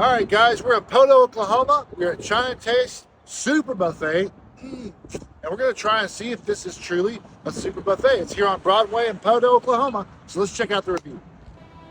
All right, guys, we're in Poto, Oklahoma. We're at China Taste Super Buffet. And we're going to try and see if this is truly a super buffet. It's here on Broadway in Poto, Oklahoma. So let's check out the review.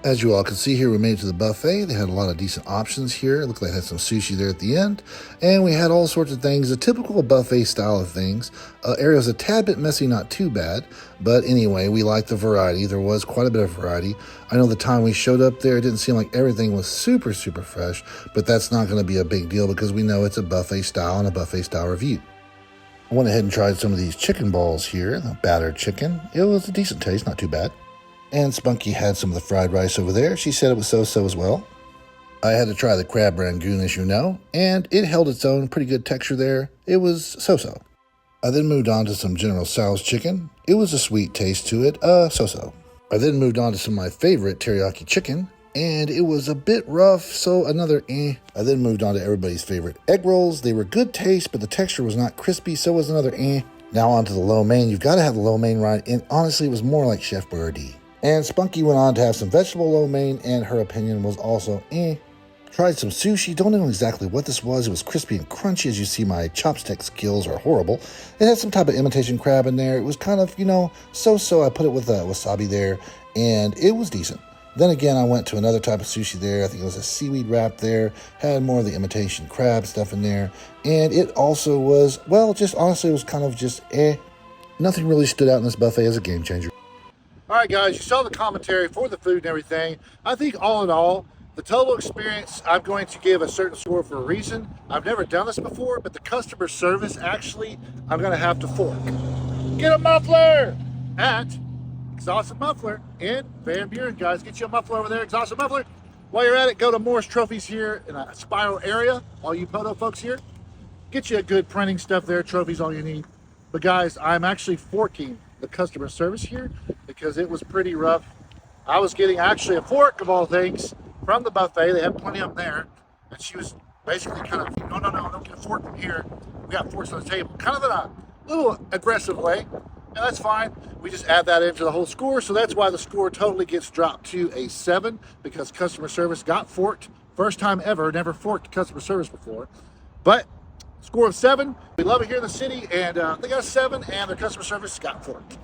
As you all can see here, we made it to the buffet. They had a lot of decent options here. It looked like they had some sushi there at the end. And we had all sorts of things, a typical buffet style of things. Area was a tad bit messy, not too bad. But anyway, we liked the variety. There was quite a bit of variety. I know the time we showed up there, it didn't seem like everything was super fresh. But that's not going to be a big deal because we know it's a buffet style and a buffet style review. I went ahead and tried some of these chicken balls here, the battered chicken. It was a decent taste, not too bad. And Spunky had some of the fried rice over there. She said it was so-so as well. I had to try the crab rangoon, as you know, and it held its own, pretty good texture there. It was so-so. I then moved on to some General Tso's chicken. It was a sweet taste to it, so-so. I then moved on to some of my favorite teriyaki chicken, and it was a bit rough, so another eh. I then moved on to everybody's favorite egg rolls. They were good taste, but the texture was not crispy, so was another eh. Now on to the lo mein. You've got to have the lo mein right, and honestly, it was more like Chef Boyardee. And Spunky went on to have some vegetable lo mein, and her opinion was also eh. Tried some sushi. Don't know exactly what this was. It was crispy and crunchy. As you see, my chopstick skills are horrible. It had some type of imitation crab in there. It was kind of, so-so. I put it with wasabi there, and it was decent. Then again, I went to another type of sushi there. I think it was a seaweed wrap there. Had more of the imitation crab stuff in there. And it also was, well, just honestly, it was kind of just eh. Nothing really stood out in this buffet as a game changer. All right, guys, you saw the commentary for the food and everything. I think all in all, the total experience, I'm going to give a certain score for a reason. I've never done this before, but the customer service, actually, I'm going to have to fork. Get a muffler at Exhausted Muffler in Van Buren, guys. Get you a muffler over there, Exhausted Muffler. While you're at it, go to Morris Trophies here in a spiral area. All you Poto folks here, get you a good printing stuff there. Trophies, all you need. But guys, I'm actually forking the customer service here because it was pretty rough. I was getting actually a fork of all things from the buffet. They had plenty of them there. And she was basically kind of, no, don't get a fork from here. We got forks on the table. Kind of in a little aggressive way. And that's fine. We just add that into the whole score. So that's why the score totally gets dropped to a 7 because customer service got forked. First time ever, never forked customer service before. But score of 7. We love it here in the city, and they got a 7, and their customer service got forked.